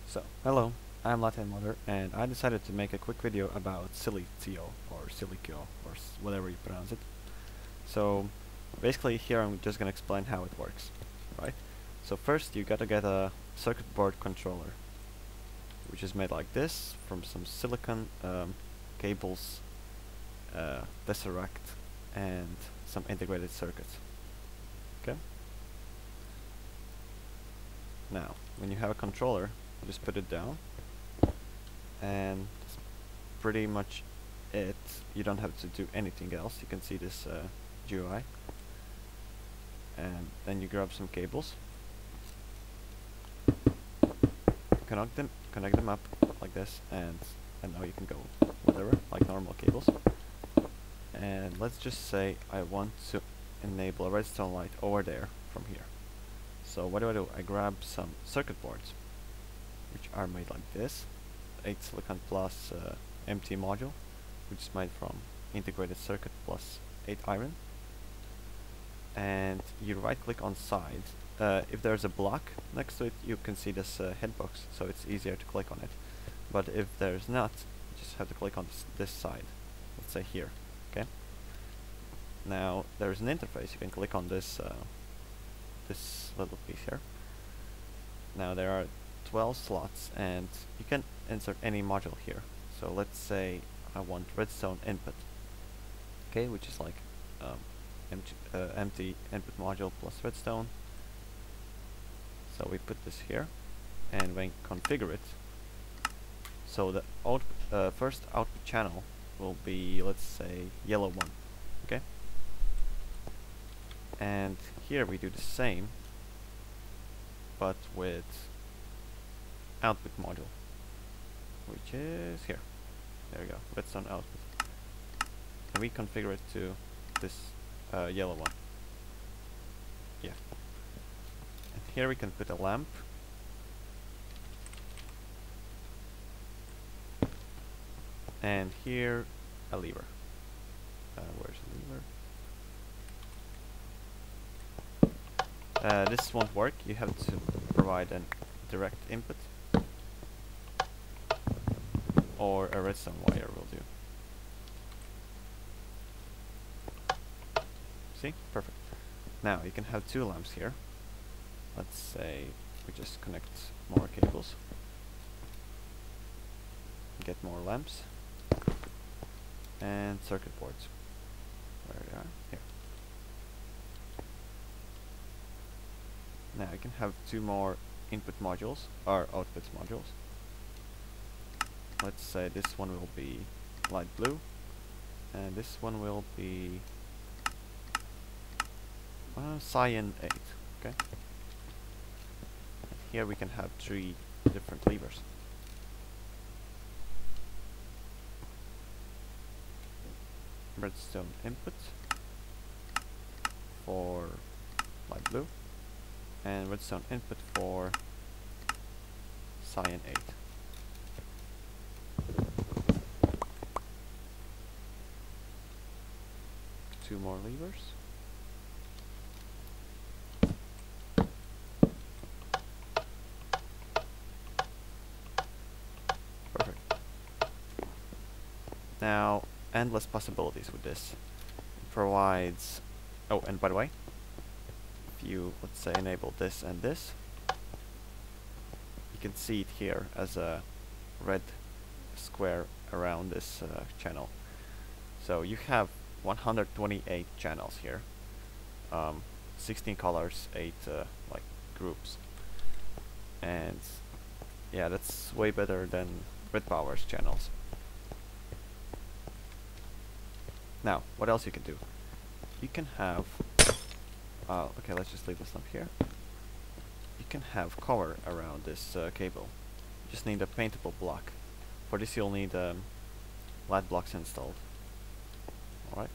So, hello, I'm Latin Mother, and I decided to make a quick video about Silicio, or Silicio, or whatever you pronounce it. So, basically here I'm just gonna explain how it works, right? So first you gotta get a circuit board controller, which is made like this, from some silicon cables, tesseract, and some integrated circuits. Okay? Now, when you have a controller, you just put it down, and that's pretty much it. You don't have to do anything else. You can see this GUI, and then you grab some cables, connect them up like this, and now you can go whatever, like normal cables. And let's just say I want to enable a redstone light over there from here. So what do? I grab some circuit boards, which are made like this, 8 silicon plus empty module, which is made from integrated circuit plus 8 iron. And you right click on side. If there's a block next to it, you can see this hitbox, so it's easier to click on it. But if there's not, you just have to click on this side, let's say here. Okay. Now there's an interface. You can click on this this little piece here. Now there are 12 slots, and you can insert any module here. So let's say I want redstone input, okay, which is like empty input module plus redstone. So we put this here, and when configure it, so the first output channel will be, let's say, yellow one, okay. And here we do the same, but with output module, which is here. There we go, redstone output. And we configure it to this yellow one. Yeah. And here we can put a lamp. And here a lever. Where's the lever? This won't work. You have to provide a direct input, or a redstone wire will do. See? Perfect. Now you can have 2 lamps here. Let's say we just connect more cables, get more lamps, and circuit boards. Where they are? Here. Now you can have 2 more input modules, or output modules. Let's say this one will be light blue, and this one will be cyan 8, okay? And here we can have 3 different levers. Redstone input for light blue, and redstone input for cyan 8. Two more levers. Perfect. Now, endless possibilities with this. It provides... Oh, and by the way, if you, let's say, enable this and this, you can see it here as a red square around this channel. So you have 128 channels here, 16 colors, 8 like groups, and yeah, that's way better than Red Power's channels. Now, what else you can do? You can have okay, let's just leave this up here. You can have cover around this cable. You just need a paintable block. For this you'll need lat blocks installed. Alright.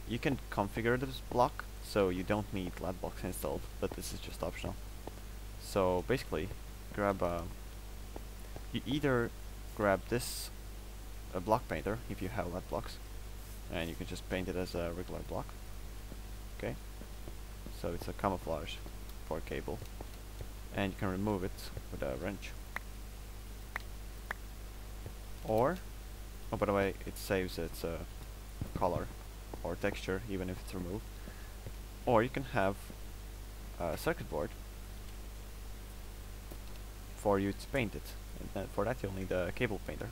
You can configure this block so you don't need lat blocks installed, but this is just optional. So basically, grab you either grab this block painter if you have lat blocks, and you can just paint it as a regular block. Okay. So it's a camouflage for a cable. and you can remove it with a wrench. Or, oh, by the way, it saves its color or texture even if it's removed. Or you can have a circuit board for you to paint it, and for that you'll need a cable painter,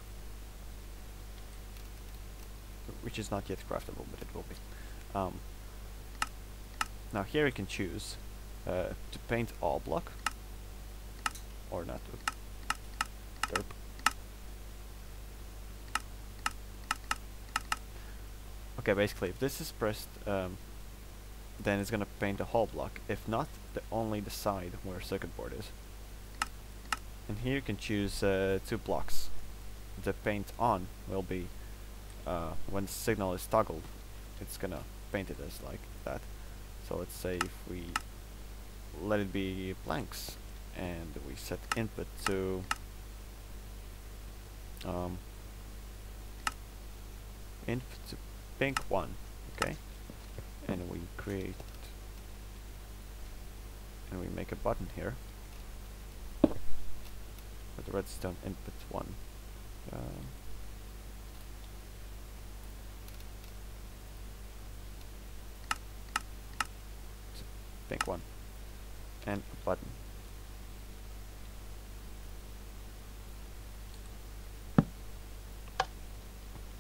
which is not yet craftable, but it will be. Now here you can choose to paint all block or not to. Derp. Okay, basically if this is pressed, then it's gonna paint the whole block. If not, only the side where circuit board is. And here you can choose 2 blocks. The paint on will be when the signal is toggled, it's gonna paint it as like that. So let's say if we let it be blanks and we set input to pink 1, okay, and we create and we make a button here with redstone input 1. Pink 1 and a button.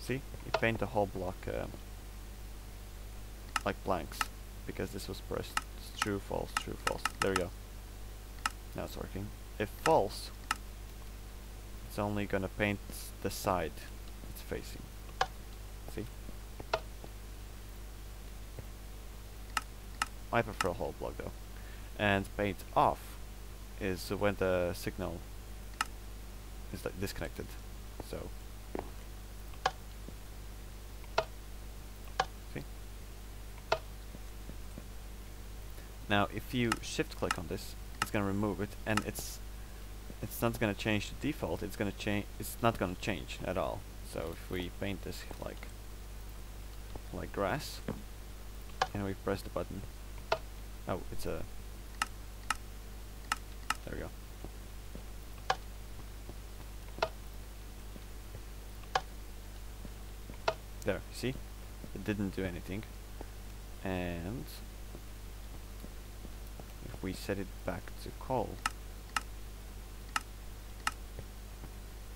See, you paint the whole block like blanks because this was pressed. It's true, false, true, false. There we go. Now it's working. If false, it's only gonna paint the side it's facing. See? I prefer a whole block though. And paint off is when the signal is like disconnected. So see? Now if you shift click on this, it's gonna remove it, and it's not gonna change the default, it's not gonna change at all. So if we paint this like grass and we press the button, oh, it's a, there we go. There, see? It didn't do anything. And if we set it back to coal,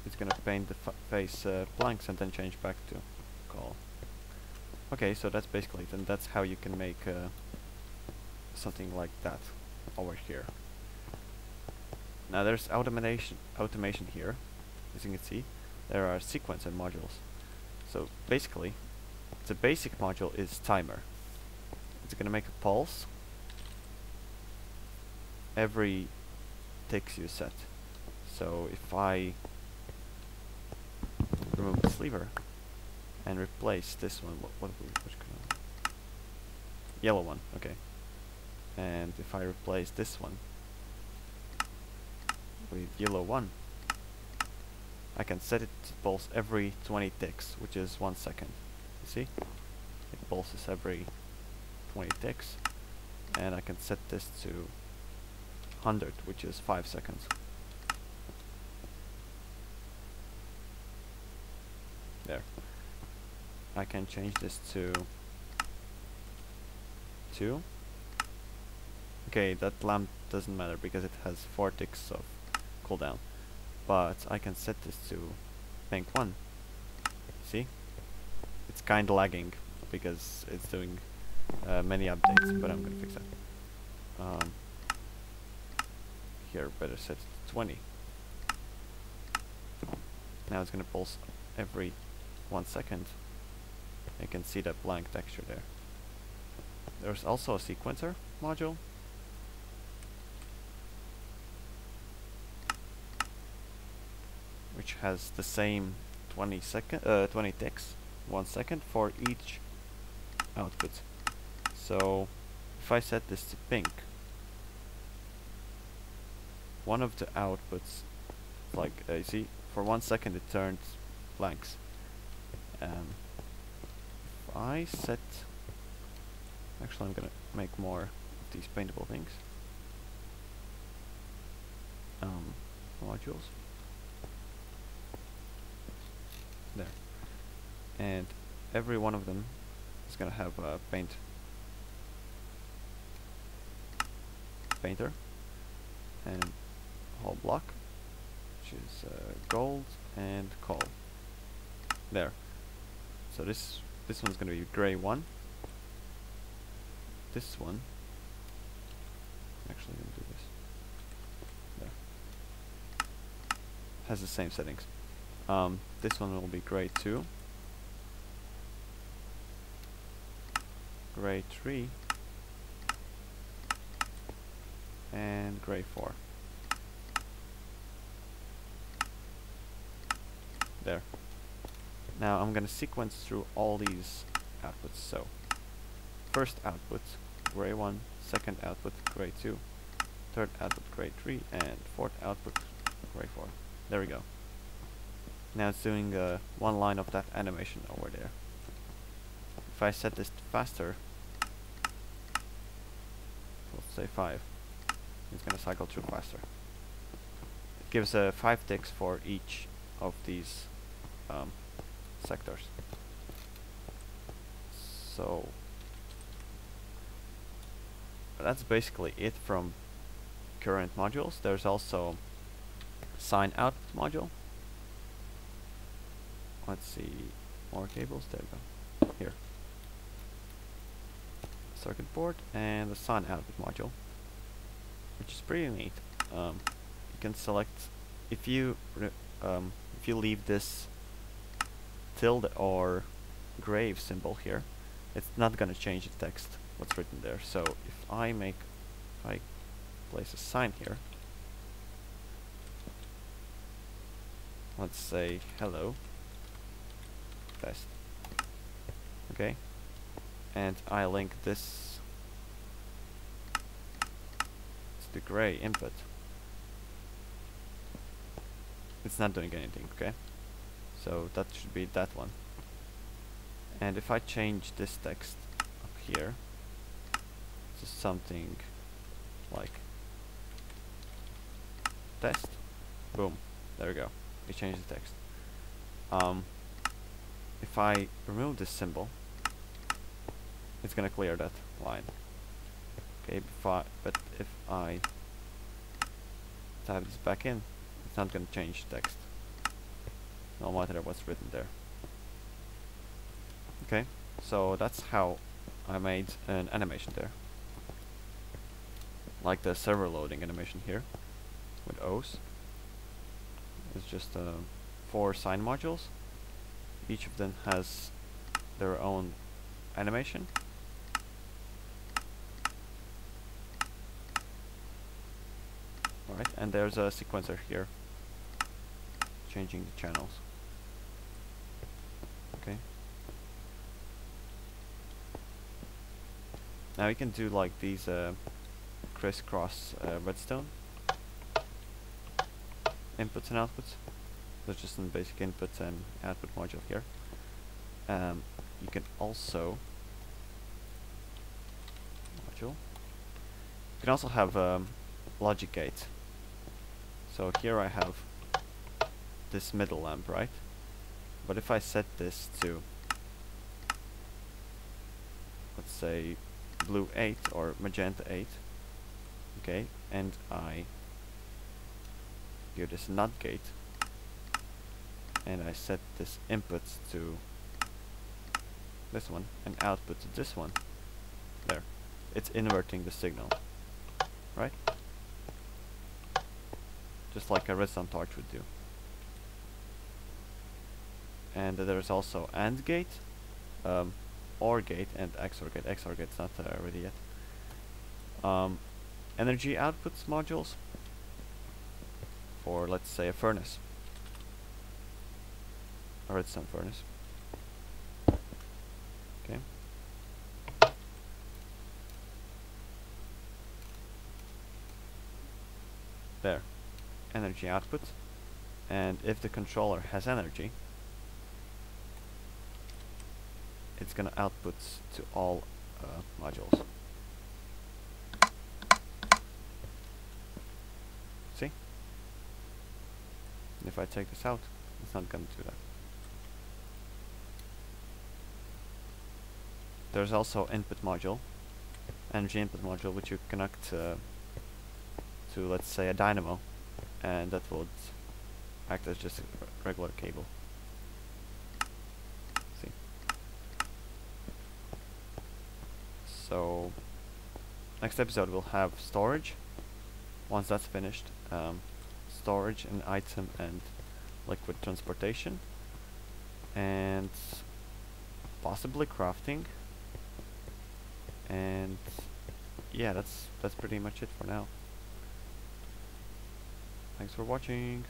it's gonna paint the face blanks and then change back to coal. Okay, so that's basically it, and that's how you can make something like that over here. Now there's automation here. As you can see, there are sequencer modules. So basically, the basic module is timer. It's gonna make a pulse every ticks you set. So if I remove this lever and replace this one, which kind? Yellow one, okay. And if I replace this one with yellow 1, I can set it to pulse every 20 ticks, which is 1 second. You see? It pulses every 20 ticks, and I can set this to 100, which is 5 seconds. There. I can change this to 2. Okay, that lamp doesn't matter because it has 4 ticks of cooldown. But I can set this to pink 1. See? It's kinda lagging because it's doing many updates, but I'm gonna fix that. Here, better set it to 20. Now it's gonna pulse every 1 second. You can see that blank texture there. There's also a sequencer module, which has the same 20 ticks, 1 second for each output. So if I set this to pink, one of the outputs, like you see, for 1 second it turns blanks. If I set, actually I'm gonna make more of these paintable things. modules. There. And every one of them is gonna have a painter and whole block, which is gold and coal. There. So this one's gonna be gray 1. This one actually gonna do this. There. Has the same settings. This one will be gray 2. Gray 3 and gray 4. There. Now I'm gonna sequence through all these outputs. So first output gray 1, second output gray 2, third output gray 3, and fourth output gray 4. There we go. Now it's doing one line of that animation over there. If I set this to faster, let's say 5, it's gonna cycle through faster. It gives 5 ticks for each of these sectors. So that's basically it from current modules. There's also sign out module. Let's see, more cables. There we go. Here, circuit board and the sign output module, which is pretty neat. You can select if you leave this tilde or grave symbol here, it's not gonna change the text what's written there. So if I place a sign here, let's say hello test, okay, and I link this to the gray input, it's not doing anything, okay? So that should be that one. And if I change this text up here to something like test, boom, there we go, we changed the text. If I remove this symbol, it's gonna clear that line. Okay, but if I type this back in, it's not gonna change the text, no matter what's written there. Okay, so that's how I made an animation there, like the server loading animation here with O's. It's just 4 sign modules. Each of them has their own animation. Alright, and there's a sequencer here changing the channels. Okay. Now we can do like these crisscross redstone inputs and outputs. There's just some basic input and output module here. You can also you can also have logic gate. So here I have this middle lamp, right? But if I set this to, let's say, blue 8 or magenta 8, okay, and I give this NOT gate, and I set this input to this one and output to this one, there, it's inverting the signal, right? Just like a redstone torch would do. And there's also AND gate, OR gate, and XOR gate. XOR gate's not ready yet. Energy outputs modules for, let's say, a furnace, a redstone furnace. Okay. There, energy output, and if the controller has energy, it's gonna output to all modules. See? And if I take this out, it's not going to do that. There's also input module, energy input module, which you connect to, let's say, a dynamo, and that would act as just a regular cable. See? So, next episode we'll have storage. Once that's finished, storage and item and liquid transportation, and possibly crafting. And yeah, that's pretty much it for now. Thanks for watching.